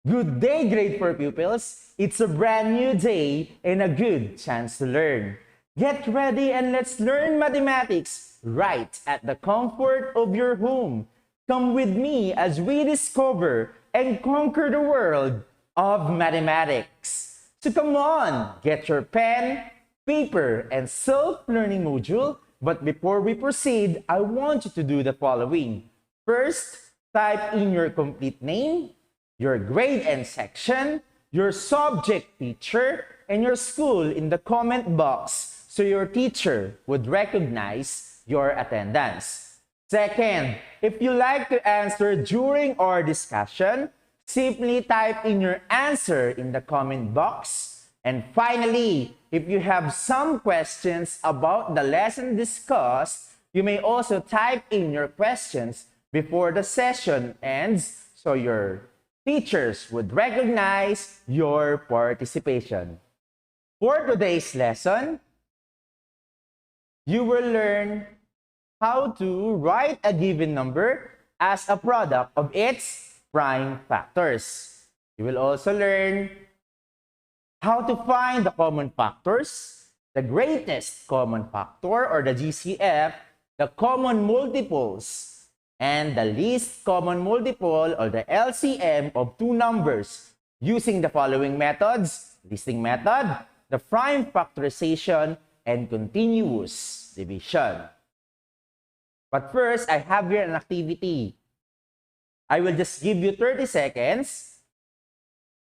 Good day, grade 4 pupils. It's a brand new day and a good chance to learn. Get ready and let's learn mathematics right at the comfort of your home. Come with me as we discover and conquer the world of mathematics. So come on, get your pen, paper, and self-learning module. But before we proceed, I want you to do the following. First, type in your complete name, your grade and section, your subject teacher, and your school in the comment box so your teacher would recognize your attendance. Second, if you like to answer during our discussion, simply type in your answer in the comment box. And finally, if you have some questions about the lesson discussed, you may also type in your questions before the session ends so your teachers would recognize your participation. For today's lesson, you will learn how to write a given number as a product of its prime factors. You will also learn how to find the common factors, the greatest common factor or the GCF, the common multiples, and the least common multiple or the LCM of two numbers using the following methods: listing method, the prime factorization, and continuous division. But first, I have here an activity. I will just give you 30 seconds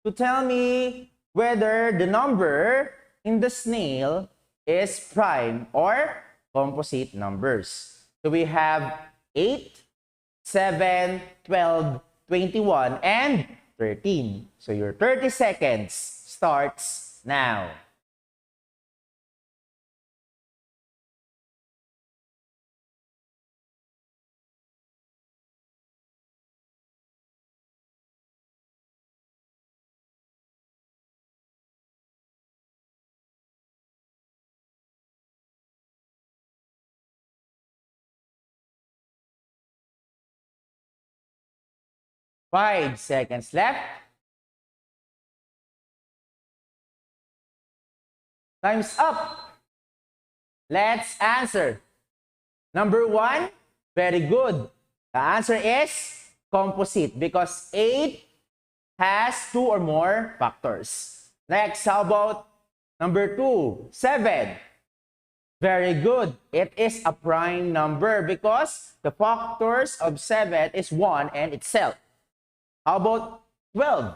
to tell me whether the number in the snail is prime or composite numbers. So we have 8, 7, 12, 21, and 13. So your 30 seconds starts now. Five seconds left. Time's up. Let's answer. Number 1, very good. The answer is composite because 8 has 2 or more factors. Next, how about number 2, 7? Very good. It is a prime number because the factors of 7 is 1 and itself. How about 12?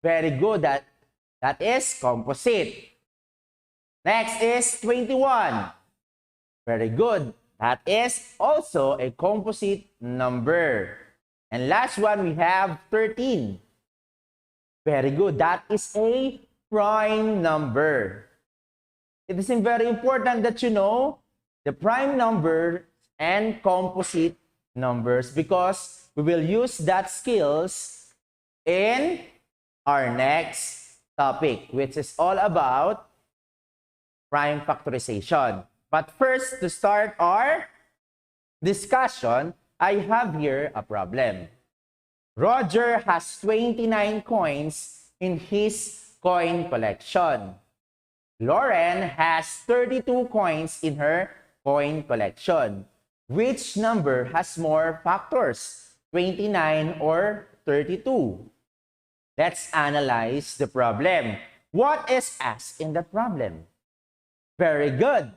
Very good. That is composite. Next is 21. Very good. That is also a composite number. And last one, we have 13. Very good. That is a prime number. It is very important that you know the prime number and composite numbers because we will use that skills in our next topic, which is all about prime factorization. But first, to start our discussion, I have here a problem. Roger has 29 coins in his coin collection. Lauren has 32 coins in her coin collection. Which number has more factors, 29 or 32? Let's analyze the problem. What is asked in the problem? Very good.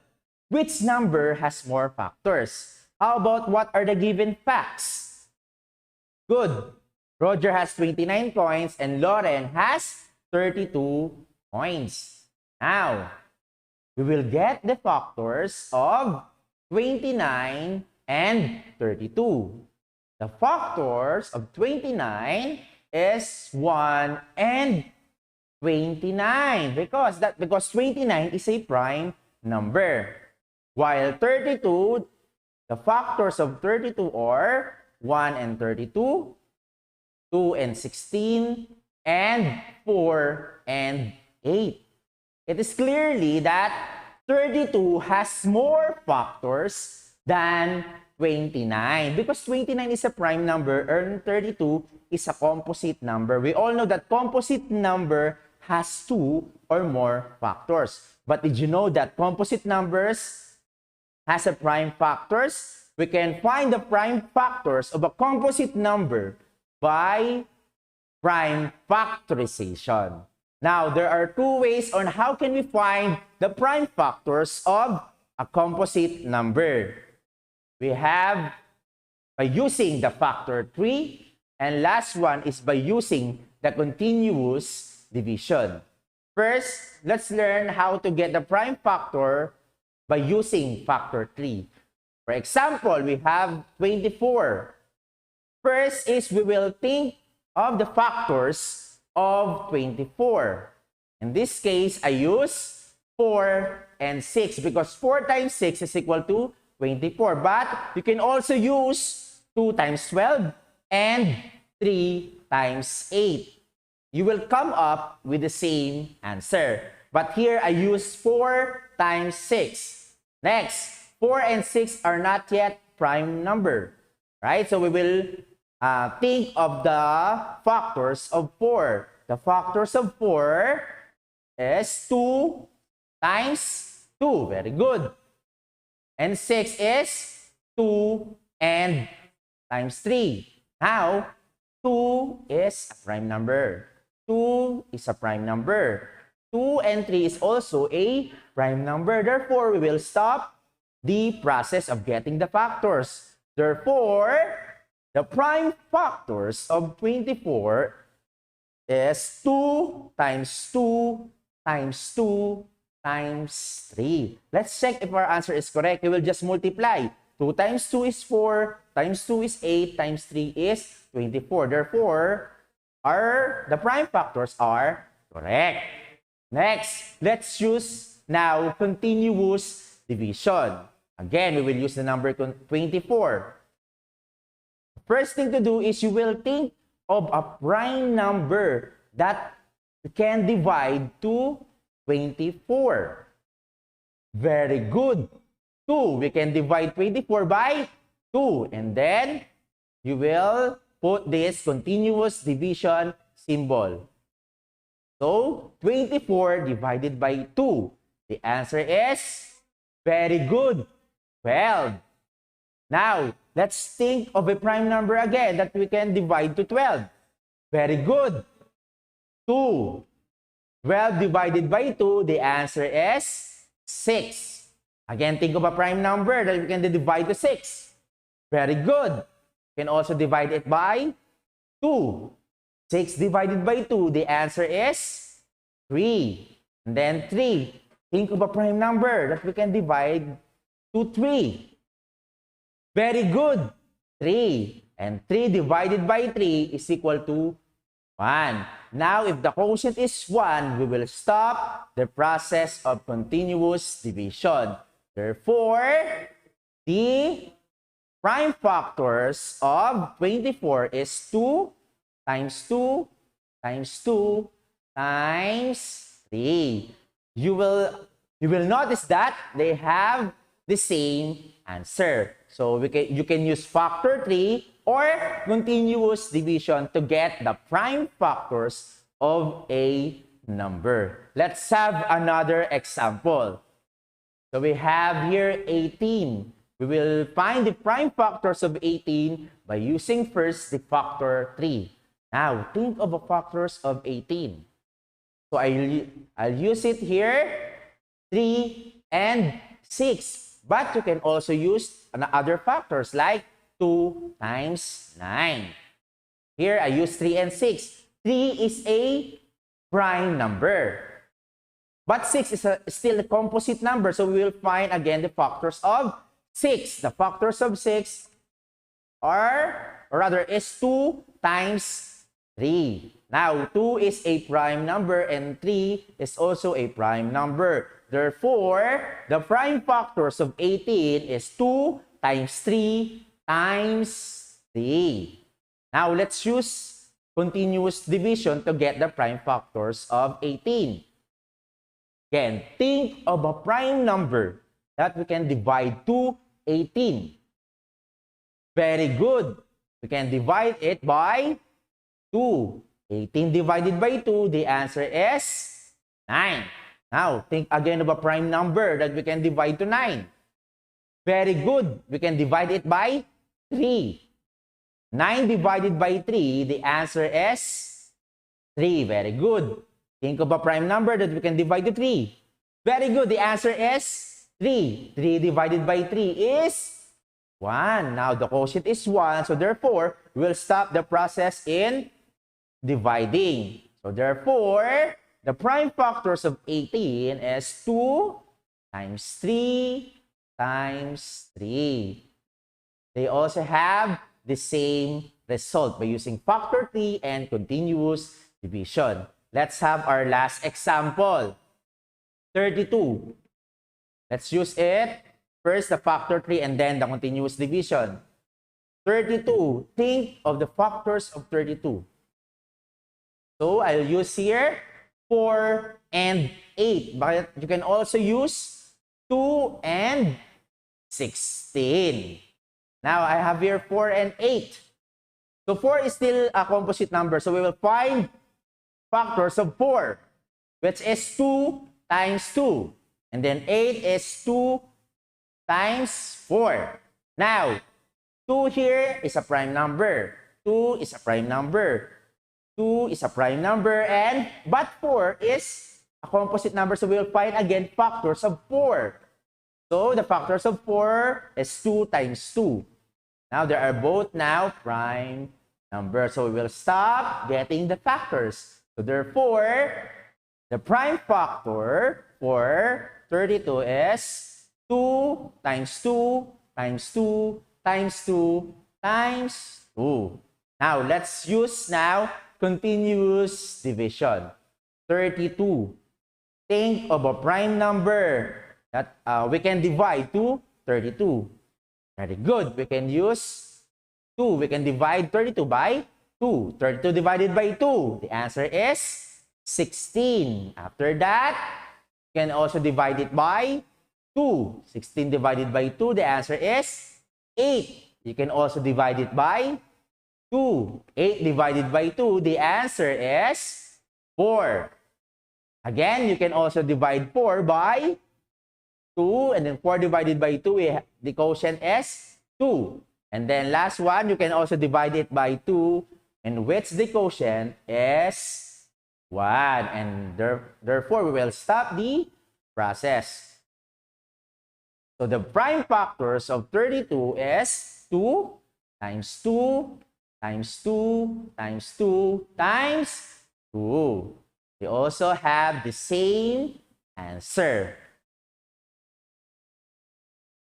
Which number has more factors? How about what are the given facts? Good. Roger has 29 coins and Lauren has 32 coins. Now, we will get the factors of 29 and 32. The factors of 29 is 1 and 29 because 29 is a prime number. While 32, the factors of 32 are 1 and 32, 2 and 16, and 4 and 8. It is clearly that 32 has more factors than 29. Because 29 is a prime number and 32 is a composite number. We all know that composite number has 2 or more factors. But did you know that composite numbers has a prime factors? We can find the prime factors of a composite number by prime factorization. Now, there are two ways on how can we find the prime factors of a composite number. We have by using the factor 3, and last one is by using the continuous division. First, let's learn how to get the prime factor by using factor 3. For example, we have 24. First is we will think of the factors of 24. In this case, I use 4 and 6 because 4 times 6 is equal to 24. But you can also use 2 times 12 and 3 times 8. You will come up with the same answer. But here I use 4 times 6. Next, 4 and 6 are not yet prime number, right? So we will think of the factors of 4. The factors of 4 is 2 times 2. Very good. And 6 is 2 and times 3. Now, 2 is a prime number. 2 is a prime number. 2 and 3 is also a prime number. Therefore, we will stop the process of getting the factors. Therefore, the prime factors of 24 is 2 times 2 times 2 times 3. Let's check if our answer is correct. We will just multiply. 2 times 2 is 4, times 2 is 8, times 3 is 24. Therefore, the prime factors are correct. Next, let's use now continuous division. Again, we will use the number 24. First thing to do is you will think of a prime number that you can divide to 24. Very good. 2. We can divide 24 by 2. And then, you will put this continuous division symbol. So, 24 divided by 2. The answer is very good. 12. Now, let's think of a prime number again that we can divide to 12. Very good. 2. 12 divided by 2, the answer is 6. Again, think of a prime number that we can divide to 6. Very good. You can also divide it by 2. 6 divided by 2, the answer is 3. And then 3. Think of a prime number that we can divide to 3. Very good. 3. And 3 divided by 3 is equal to 1. Now, if the quotient is 1, we will stop the process of continuous division. Therefore, the prime factors of 24 is 2 times 2 times 2 times 3. You will notice that they have the same answer. So you can use factor 3 or continuous division to get the prime factors of a number. Let's have another example. So we have here 18. We will find the prime factors of 18 by using first the factor 3. Now, think of the factors of 18. So I'll use it here, 3 and 6. But you can also use other factors like 2 times 9. Here, I use 3 and 6. 3 is a prime number. But 6 is still a composite number. So we will find again the factors of 6. The factors of 6 is 2 times 3. Now, 2 is a prime number and 3 is also a prime number. Therefore, the prime factors of 18 is 2 times 3 times 3. Now, let's use continuous division to get the prime factors of 18. Again, think of a prime number that we can divide to 18. Very good. We can divide it by 2. 18 divided by 2, the answer is 9. Now, think again of a prime number that we can divide to 9. Very good. We can divide it by 3. 9 divided by 3, the answer is 3. Very good. Think of a prime number that we can divide to 3. Very good. The answer is 3. 3 divided by 3 is 1. Now, the quotient is 1. So, therefore, we'll stop the process in dividing. So, therefore, the prime factors of 18 is 2 times 3 times 3. They also have the same result by using factor 3 and continuous division. Let's have our last example. 32. Let's use it. First, the factor 3 and then the continuous division. 32. Think of the factors of 32. So, I'll use here 4 and 8. But you can also use 2 and 16. Now, I have here 4 and 8. So, 4 is still a composite number. So, we will find factors of 4, which is 2 times 2. And then 8 is 2 times 4. Now, 2 here is a prime number. 2 is a prime number. 2 is a prime number. But 4 is a composite number. So, we will find again factors of 4. So, the factors of 4 is 2 times 2. Now, they are both now prime numbers. So, we will stop getting the factors. So, therefore, the prime factor for 32 is 2 times 2 times 2 times 2 times 2. Now, let's use now continuous division. 32. Think of a prime number that we can divide to 32. Very good. We can use 2. We can divide 32 by 2. 32 divided by 2. The answer is 16. After that, you can also divide it by 2. 16 divided by 2. The answer is 8. You can also divide it by 2. 8 divided by 2. The answer is 4. Again, you can also divide 4 by 2. And then 4 divided by 2, the quotient is 2. And then last one, you can also divide it by 2, in which the quotient is 1. And therefore, we will stop the process. So the prime factors of 32 is 2 times 2 times 2 times 2 times 2. They also have the same answer.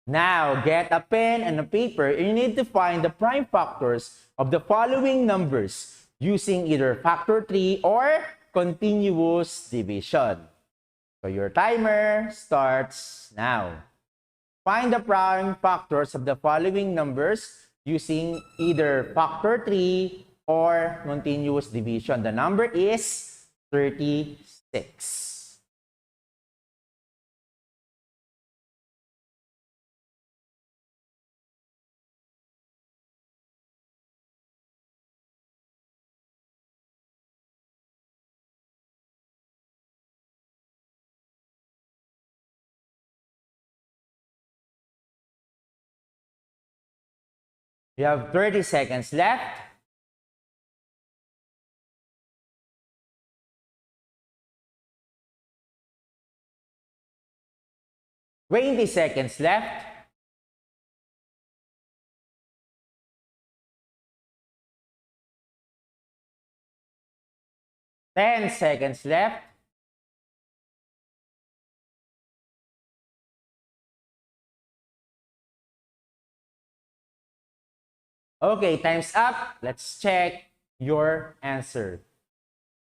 Now, get a pen and a paper. You need to find the prime factors of the following numbers using either factor 3 or continuous division. So your timer starts now. Find the prime factors of the following numbers using either factor 3 or continuous division. The number is 36. You have 30 seconds left. Twenty seconds left. Ten seconds left. 'Okay, time's up. Let's check your answer.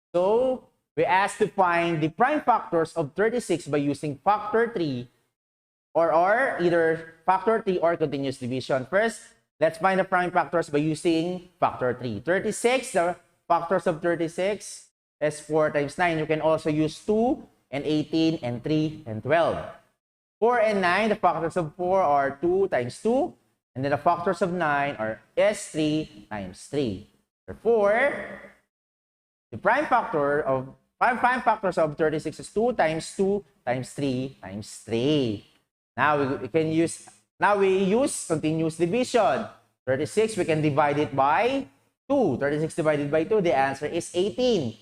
So, we asked to find the prime factors of 36 by using factor 3 or either factor 3 or continuous division. First, let's find the prime factors by using factor 3. 36, the factors of 36 is 4 times 9. You can also use 2 and 18 and 3 and 12. 4 and 9, the factors of 4 are 2 times 2 And then the factors of 9 are is 3 times 3. Therefore, the prime factors of 36 is 2 times 2 times 3 times 3. Now we use continuous division. 36 we can divide it by 2. 36 divided by 2, the answer is 18. You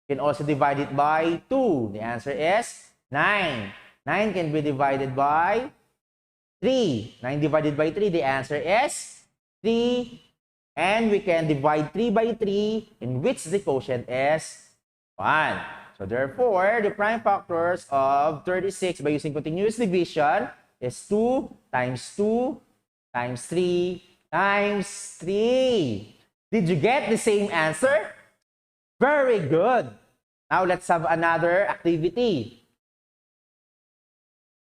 can also divide it by 2. The answer is 9. 9 can be divided by 3. 9 divided by 3, the answer is 3. And we can divide 3 by 3, in which the quotient is 1. So therefore, the prime factors of 36 by using continuous division is 2 times 2 times 3 times 3. Did you get the same answer? Very good. Now let's have another activity.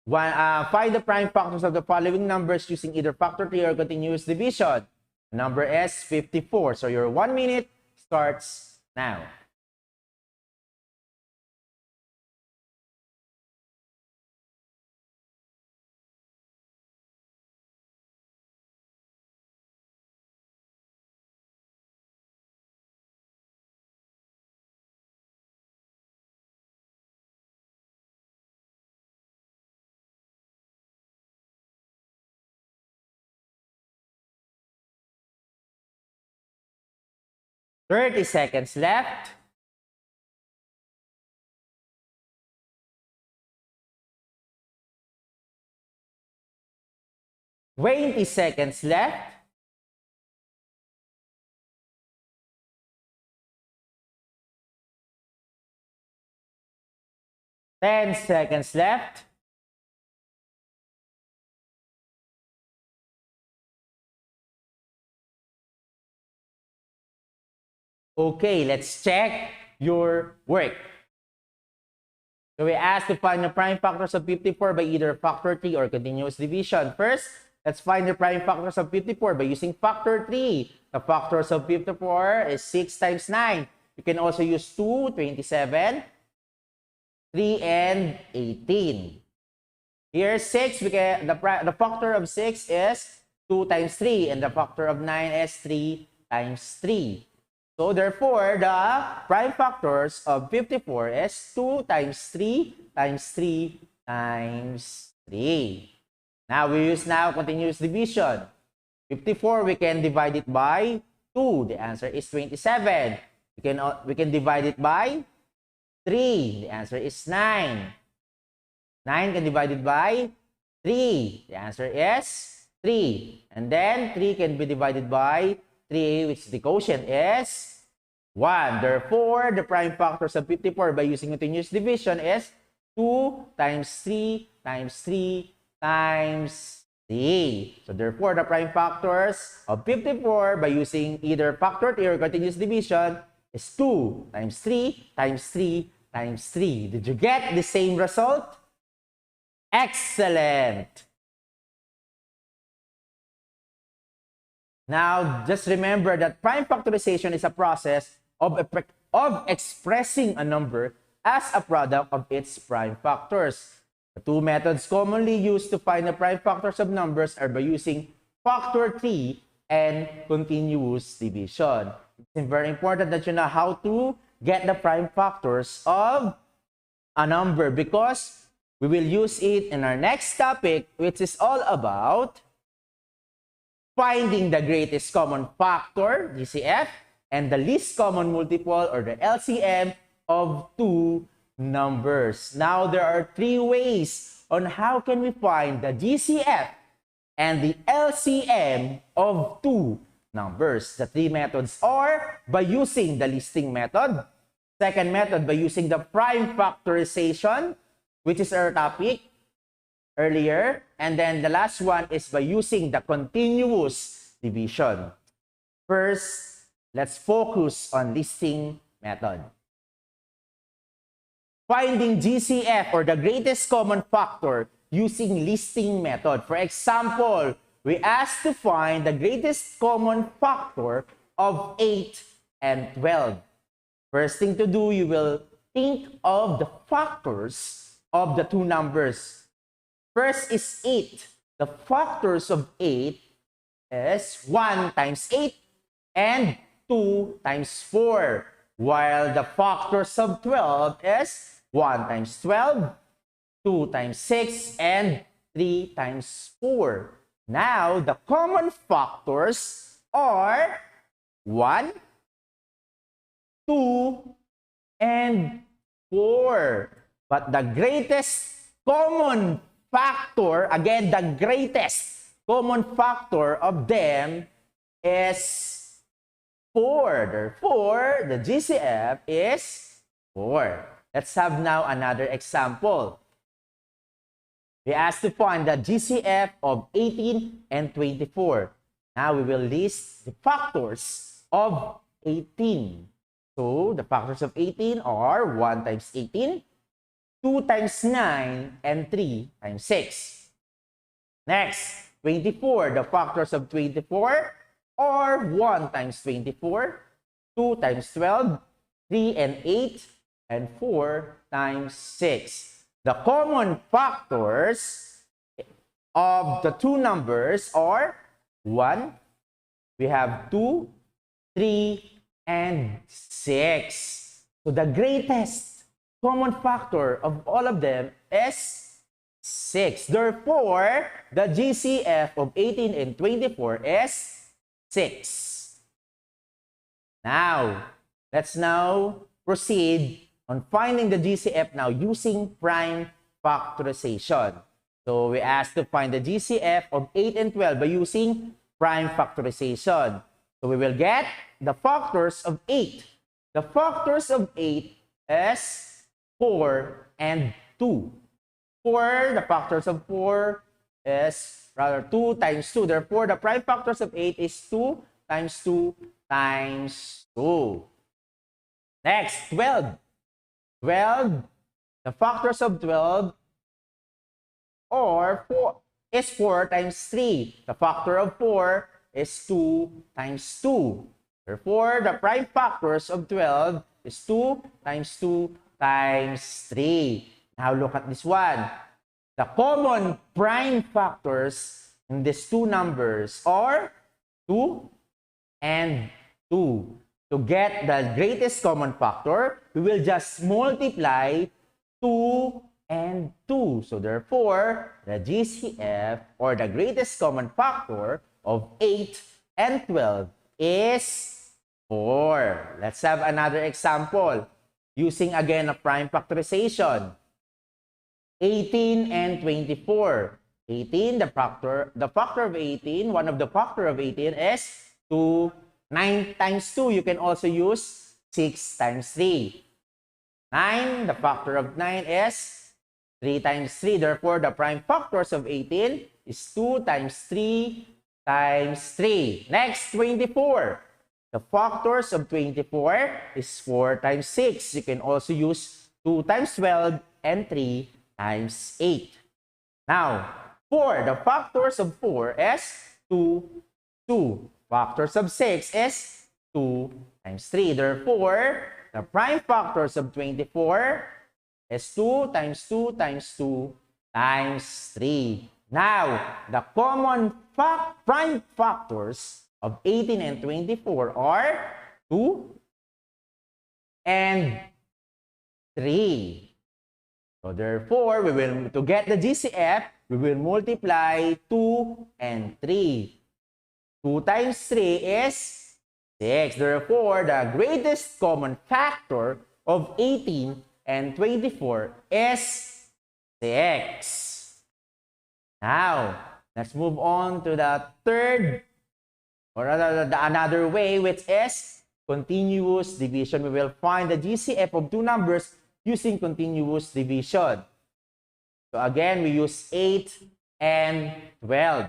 Find the prime factors of the following numbers using either factor tree or continuous division. The number is 54. So your 1 minute starts now. Thirty seconds left. Twenty seconds left. 10 seconds left. Okay, let's check your work. So we asked to find the prime factors of 54 by either factor tree or continuous division. First, let's find the prime factors of 54 by using factor tree. The factors of 54 is 6 times 9. You can also use 2, 27, 3, and 18. Here, 6, the factor of 6 is 2 times 3, and the factor of 9 is 3 times 3. So therefore, the prime factors of 54 is 2 times 3 times 3 times 3. Now, we use continuous division. 54, we can divide it by 2. The answer is 27. We can divide it by 3. The answer is 9. 9 can divide it by 3. The answer is 3. And then 3 can be divided by 3, which the quotient is 1. Therefore, the prime factors of 54 by using continuous division is 2 times 3 times 3 times 3. So therefore, the prime factors of 54 by using either factor tree or continuous division is 2 times 3 times 3 times 3. Did you get the same result? Excellent! Now, just remember that prime factorization is a process of expressing a number as a product of its prime factors. The two methods commonly used to find the prime factors of numbers are by using factor tree and continuous division. It's very important that you know how to get the prime factors of a number because we will use it in our next topic, which is all about finding the greatest common factor, GCF, and the least common multiple, or the LCM, of two numbers. Now, there are 3 ways on how can we find the GCF and the LCM of two numbers. The 3 methods are by using the listing method. Second method, by using the prime factorization, which is our topic earlier. And then the last one is by using the continuous division. First, let's focus on listing method. Finding GCF, or the greatest common factor, using listing method. For example, we asked to find the greatest common factor of 8 and 12. First thing to do, you will think of the factors of the two numbers. First is 8. The factors of 8 is 1 times 8 and 2 times 4. While the factors of 12 is 1 times 12, 2 times 6, and 3 times 4. Now, the common factors are 1, 2, and 4. But the greatest common factor, again, the greatest common factor of them is 4. Therefore, the GCF is 4. Let's have now another example. We asked to find the GCF of 18 and 24. Now we will list the factors of 18. So, the factors of 18 are 1 times 18, 2 times 9, and 3 times 6. Next, 24. The factors of 24 are 1 times 24, 2 times 12, 3 and 8, and 4 times 6. The common factors of the two numbers are 1, we have 2, 3, and 6. So the greatest common factor of all of them is 6. Therefore, the GCF of 18 and 24 is 6. Now, let's now proceed on finding the GCF now using prime factorization. So we asked to find the GCF of 8 and 12 by using prime factorization. So we will get the factors of 8. The factors of 8 is 4 and 2. 4, the factors of 4 is rather 2 times 2. Therefore, the prime factors of 8 is 2 times 2 times 2. Next, 12. 12, the factors of 12 is 4 times 3. The factor of 4 is 2 times 2. Therefore, the prime factors of 12 is 2 times 2 times 3. Now, look at this one. The common prime factors in these two numbers are 2 and 2. To get the greatest common factor, we will just multiply 2 and 2. So therefore, the GCF or the greatest common factor of 8 and 12 is 4. Let's have another example using again a prime factorization. 18 and 24. 18, the factor of 18, one of the factor of 18 is 2. 9 times 2, you can also use 6 times 3. 9, the factor of 9 is 3 times 3. Therefore, the prime factors of 18 is 2 times 3 times 3. Next, 24. The factors of 24 is 4 times 6. You can also use 2 times 12 and 3 times 8. Now, 4. The factors of 4 is 2, 2. Factors of 6 is 2 times 3. Therefore, the prime factors of 24 is 2 times 2 times 2 times 3. Now, the common prime factors of 18 and 24 are 2 and 3. So therefore, to get the GCF, we will multiply 2 and 3. 2 times 3 is 6. Therefore, the greatest common factor of 18 and 24 is 6. Now, let's move on to the third, or rather another way, which is continuous division. We will find the GCF of two numbers using continuous division. So again, we use 8 and 12.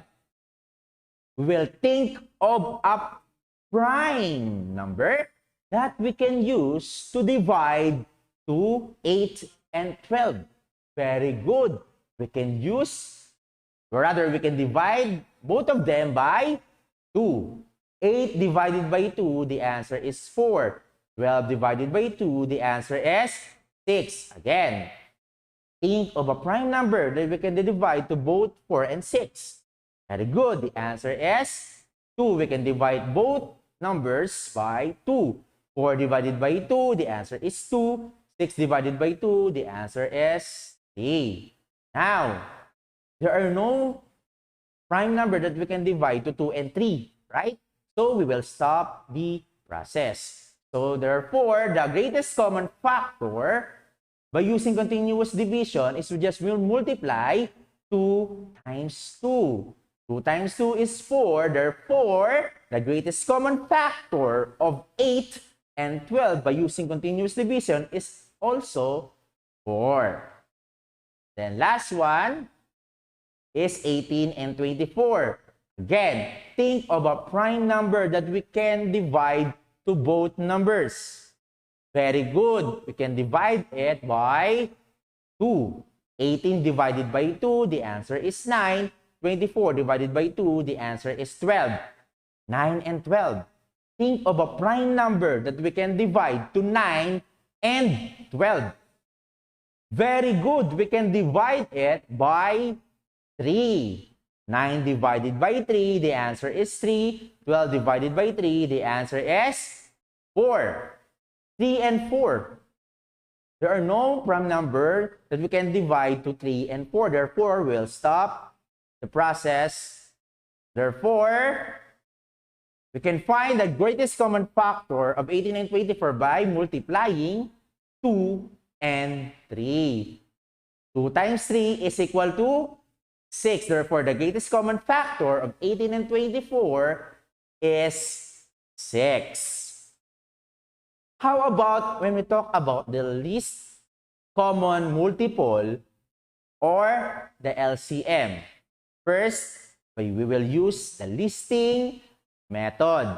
We will think of a prime number that we can use to divide to 8 and 12. Very good. We can use, or rather, we can divide both of them by 2. 8 divided by 2, the answer is 4. 12 divided by 2, the answer is 6. Again, think of a prime number that we can divide to both 4 and 6. Very good. The answer is 2, we can divide both numbers by 2. 4 divided by 2, the answer is 2. 6 divided by 2, the answer is 3. Now, there are no prime number that we can divide to 2 and 3, right? So, we will stop the process. So, therefore, the greatest common factor by using continuous division is we just will multiply 2 times 2. 2 times 2 is 4. Therefore, the greatest common factor of 8 and 12 by using continuous division is also 4. Then last one is 18 and 24. Again, think of a prime number that we can divide to both numbers. Very good. We can divide it by 2. 18 divided by 2, the answer is 9. 24 divided by 2, the answer is 12. 9 and 12. Think of a prime number that we can divide to 9 and 12. Very good. We can divide it by 3. 9 divided by 3, the answer is 3. 12 divided by 3, the answer is 4. 3 and 4. There are no prime number that we can divide to 3 and 4. Therefore, we'll stop the process. Therefore, we can find the greatest common factor of 18 and 24 by multiplying 2 and 3. 2 times 3 is equal to 6. Therefore, the greatest common factor of 18 and 24 is 6. How about when we talk about the least common multiple or the LCM? First, we will use the listing method.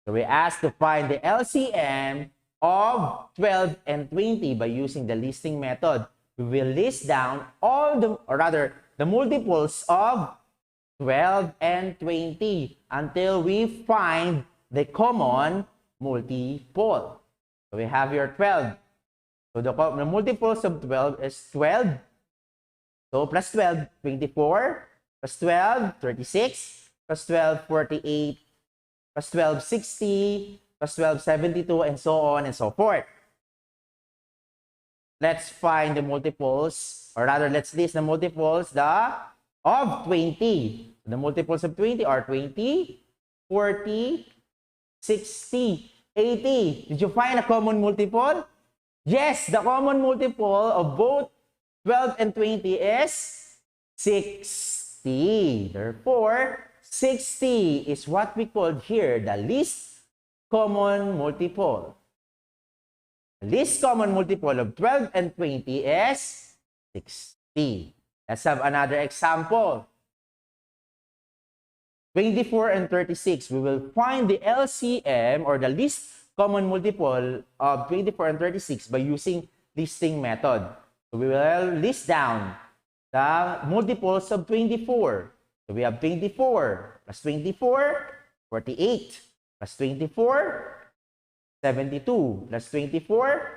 So we ask to find the LCM of 12 and 20 by using the listing method. We will list down all the, or rather, the multiples of 12 and 20 until we find the common multiple. So we have here 12. So the multiples of 12 is 12. So plus 12, 24. Plus 12, 36. Plus 12, 48. Plus 12, 60. Plus 12, 72, and so on and so forth. Let's find the multiples, or rather, let's list the multiples of 20. The multiples of 20 are 20, 40, 60, 80. Did you find a common multiple? Yes, the common multiple of both 12 and 20 is 60. Therefore, 60 is what we called here the least common multiple. The least common multiple of 12 and 20 is 60. Let's have another example. 24 and 36. We will find the LCM or the least common multiple of 24 and 36 by using listing method. So we will list down the multiples of 24. So we have 24 plus 24, 48 plus 24, 72 plus 24,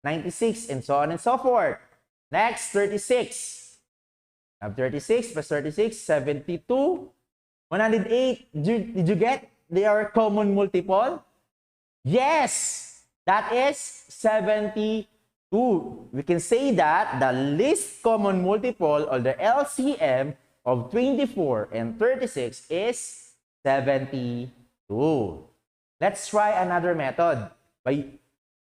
96, and so on and so forth. Next, 36. We have 36 plus 36, 72, 108. Did you get their common multiple? Yes, that is 72. We can say that the least common multiple or the LCM of 24 and 36 is 72. Let's try another method. We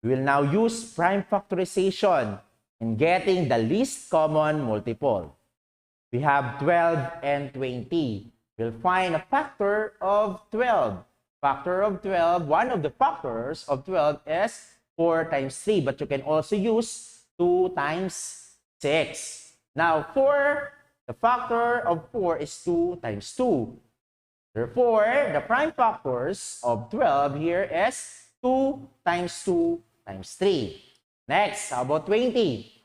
will now use prime factorization in getting the least common multiple. We have 12 and 20. We'll find a factor of 12. Factor of 12, one of the factors of 12 is 4 times 3, but you can also use 2 times 6. Now, the factor of 4 is 2 times 2. Therefore, the prime factors of 12 here is 2 times 2 times 3. Next, how about 20?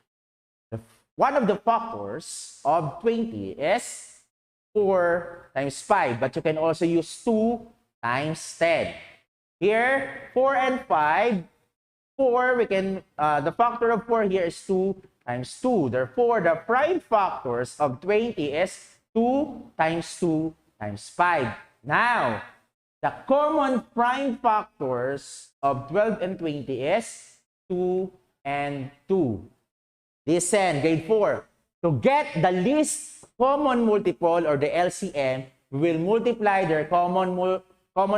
One of the factors of 20 is 4 times 5, but you can also use 2 times 10. Here, 4 and 5, 4, we can, the factor of 4 here is 2 times 2. Therefore, the prime factors of 20 is 2 times 2 times 5. Now, the common prime factors of 12 and 20 is 2 and 2. Listen, grade 4. To get the least common multiple or the LCM, we will multiply their common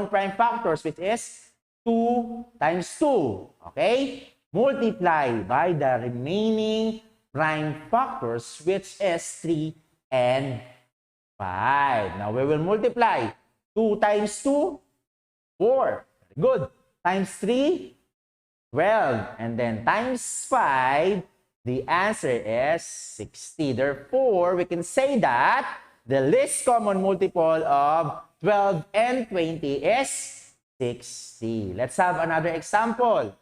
prime factors, which is 2 times 2. Okay? Multiply by the remaining prime factors, which is 3 and 5. Now, we will multiply 2 times 2, 4. Good. Times 3, 12. And then times 5, the answer is 60. Therefore, we can say that the least common multiple of 12 and 20 is 60. Let's have another example.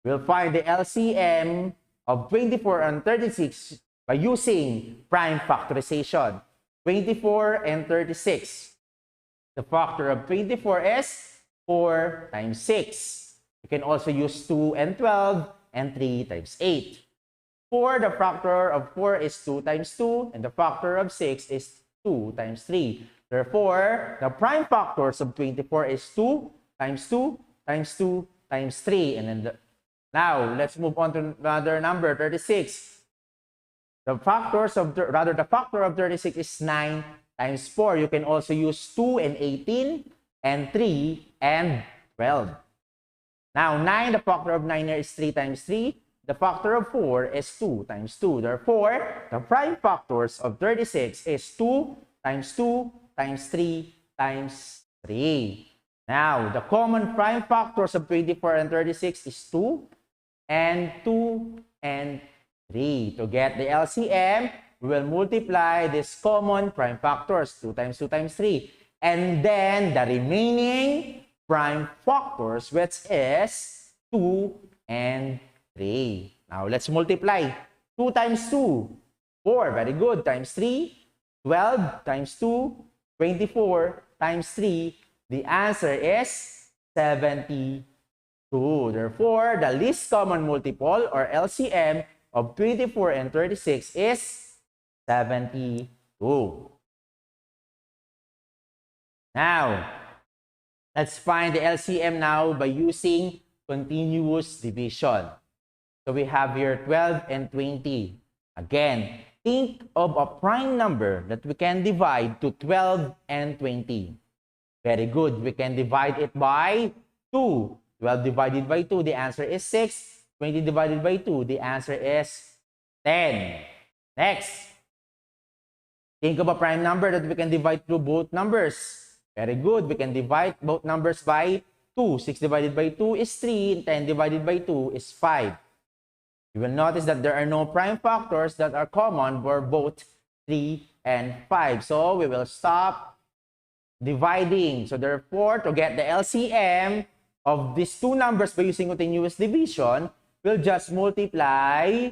We'll find the LCM of 24 and 36 by using prime factorization. 24 and 36. The factor of 24 is 4 times 6. You can also use 2 and 12 and 3 times 8. 4, the factor of 4 is 2 times 2, and the factor of 6 is 2 times 3. Therefore, the prime factors of 24 is 2 times 2 times 2 times 3. And then now, let's move on to another number, 36. The factor of 36 is 9 times 4. You can also use 2 and 18 and 3 and 12. Now, 9, the factor of 9 is 3 times 3. The factor of 4 is 2 times 2. Therefore, the prime factors of 36 is 2 times 2 times 3 times 3. Now, the common prime factors of 24 and 36 is 2 and 2 and 3. To get the LCM, we will multiply these common prime factors, 2 times 2 times 3. And then the remaining prime factors, which is 2 and 3. Now, let's multiply. 2 times 2, 4. Very good. Times 3, 12 times 2, 24 times 3. The answer is 72. Therefore, the least common multiple or LCM of 24 and 36 is 72. Now, let's find the LCM now by using continuous division. So we have here 12 and 20. Again, think of a prime number that we can divide to 12 and 20. Very good. We can divide it by 2. 12 divided by 2, the answer is 6. 20 divided by 2, the answer is 10. Next. Think of a prime number that we can divide through both numbers. Very good. We can divide both numbers by 2. 6 divided by 2 is 3. 10 divided by 2 is 5. You will notice that there are no prime factors that are common for both 3 and 5. So we will stop dividing. So therefore, to get the LCM of these two numbers by using continuous division, we'll just multiply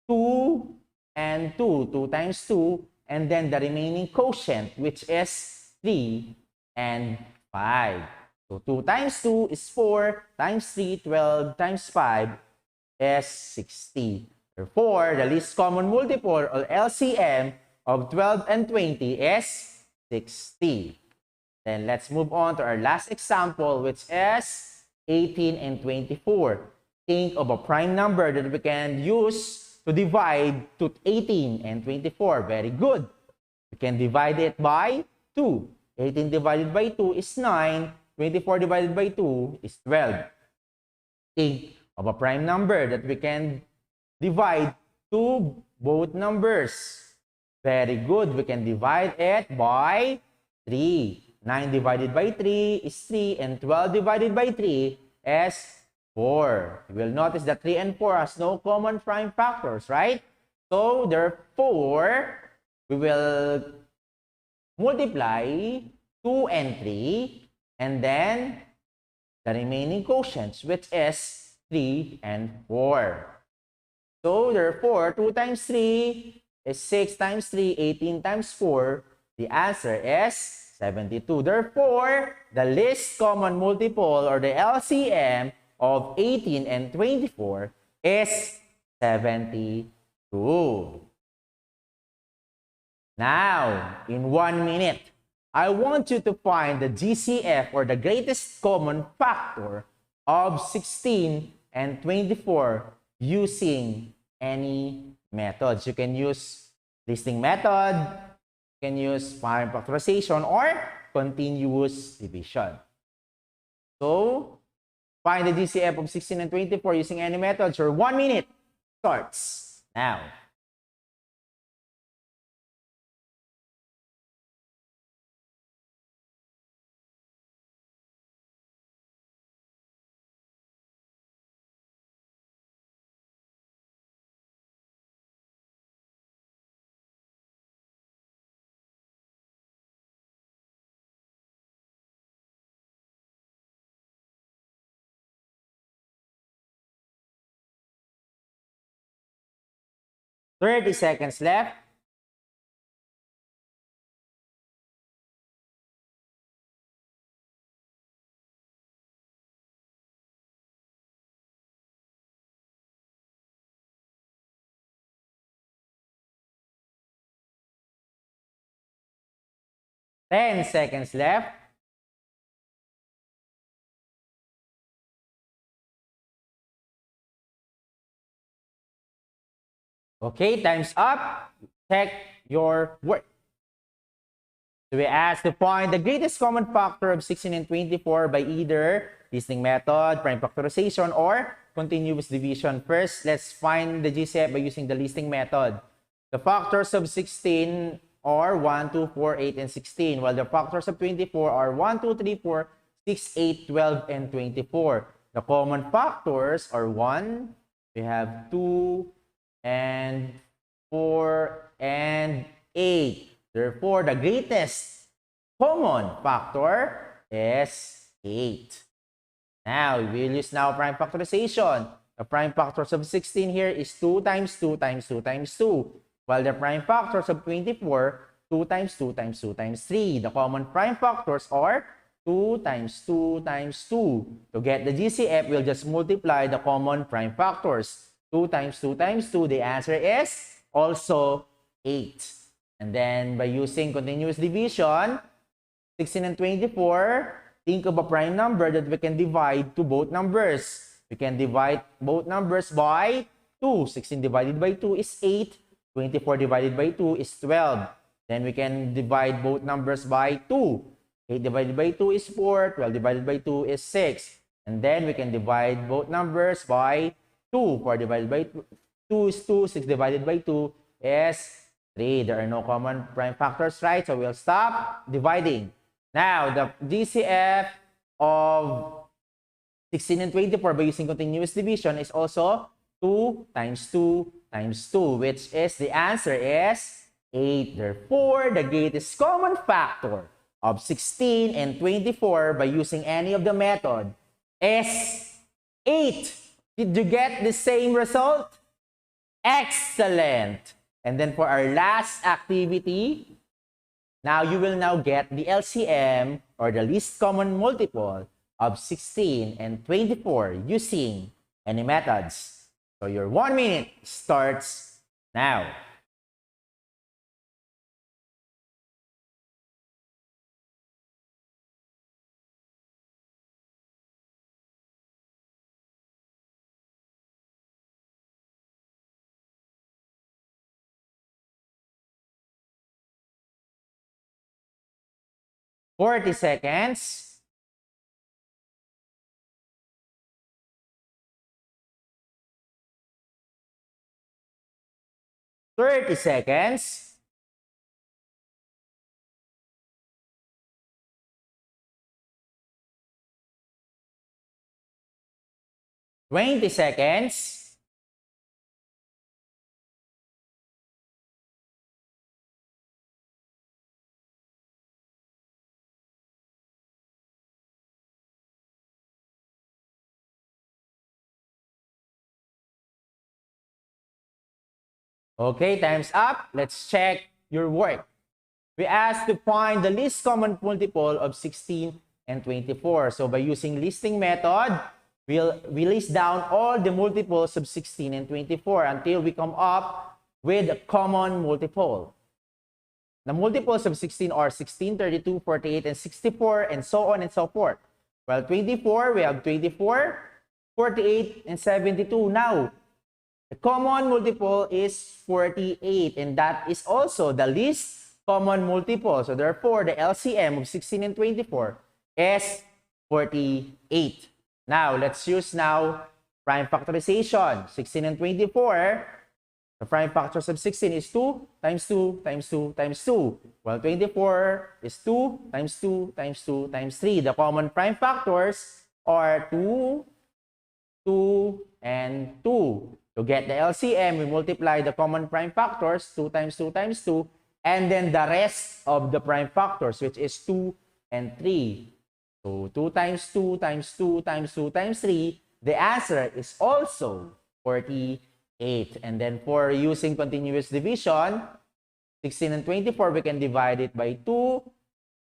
2 and 2. 2 times 2. And then the remaining quotient, which is 3 and 5. So 2 times 2 is 4, times 3, 12, times 5 is 60. Therefore, the least common multiple or LCM of 12 and 20 is 60. Then let's move on to our last example, which is 18 and 24. Think of a prime number that we can use to divide to 18 and 24. Very good. We can divide it by 2. 18 divided by 2 is 9. 24 divided by 2 is 12. Think of a prime number that we can divide to both numbers. Very good. We can divide it by 3. 9 divided by 3 is 3, and 12 divided by 3 is 4. You will notice that 3 and 4 has no common prime factors, right? So, therefore, we will multiply 2 and 3, and then the remaining quotients, which is 3 and 4. So, therefore, 2 times 3 is 6 times 3, 18 times 4. The answer is 72. Therefore, the least common multiple or the LCM of 18 and 24 is 72. Now, in 1 minute, I want you to find the GCF or the greatest common factor of 16 and 24 using any methods. You can use listing method, you can use prime factorization, or continuous division. So, find the GCF of 16 and 24 using any methods. Your 1 minute starts now. Thirty seconds left. Ten seconds left. Okay, time's up. Check your work. So we asked to find the greatest common factor of 16 and 24 by either listing method, prime factorization, or continuous division. First, let's find the GCF by using the listing method. The factors of 16 are 1, 2, 4, 8, and 16, while the factors of 24 are 1, 2, 3, 4, 6, 8, 12, and 24. The common factors are 1, we have 2, and 4, and 8. Therefore, the greatest common factor is 8. Now, we will use now prime factorization. The prime factors of 16 here is 2 times 2 times 2 times 2. While the prime factors of 24, 2 times 2 times 2 times 3. The common prime factors are 2 times 2 times 2. To get the GCF, we'll just multiply the common prime factors. 2 times 2 times 2, the answer is also 8. And then by using continuous division, 16 and 24, think of a prime number that we can divide to both numbers. We can divide both numbers by 2. 16 divided by 2 is 8. 24 divided by 2 is 12. Then we can divide both numbers by 2. 8 divided by 2 is 4. 12 divided by 2 is 6. And then we can divide both numbers by 2. 4 divided by 2 is 2. 6 divided by 2 is 3. There are no common prime factors, right? So we'll stop dividing. Now, the GCF of 16 and 24 by using continuous division is also 2 times 2 times 2, which is the answer is 8. Therefore, the greatest common factor of 16 and 24 by using any of the method is 8. Did you get the same result? Excellent. And then for our last activity, now you will now get the LCM or the least common multiple of 16 and 24 using any methods. So your 1 minute starts now. Forty seconds. Thirty seconds. Twenty seconds. Okay, time's up. Let's check your work. We asked to find the least common multiple of 16 and 24. So by using listing method, we list down all the multiples of 16 and 24 until we come up with a common multiple. The multiples of 16 are 16, 32, 48, and 64, and so on and so forth. Well, 24, we have 24, 48, and 72. Now, the common multiple is 48, and that is also the least common multiple. So therefore, the LCM of 16 and 24 is 48. Now, let's use now prime factorization. 16 and 24, the prime factors of 16 is 2 times 2 times 2 times 2. Well, 24 is 2 times 2 times 2 times 3. The common prime factors are 2, 2, and 2. To get the LCM, we multiply the common prime factors, 2 times 2 times 2, and then the rest of the prime factors, which is 2 and 3. So 2 times 2 times 2 times 2 times 3, the answer is also 48. And then for using continuous division, 16 and 24, we can divide it by 2.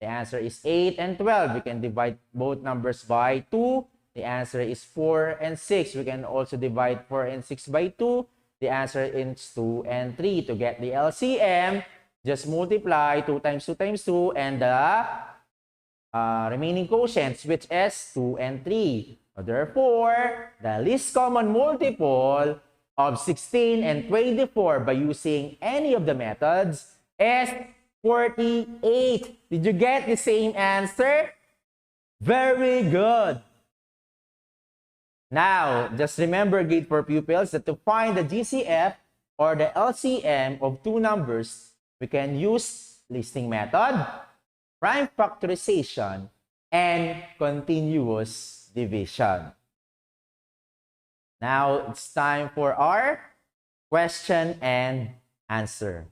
The answer is 8 and 12. We can divide both numbers by 2. The answer is 4 and 6. We can also divide 4 and 6 by 2. The answer is 2 and 3. To get the LCM, just multiply 2 times 2 times 2 and the remaining quotients, which is 2 and 3. Therefore, the least common multiple of 16 and 24 by using any of the methods is 48. Did you get the same answer? Very good. Now, just remember, grade 4 pupils, that to find the GCF or the LCM of two numbers, we can use listing method, prime factorization, and continuous division. Now, it's time for our question and answer.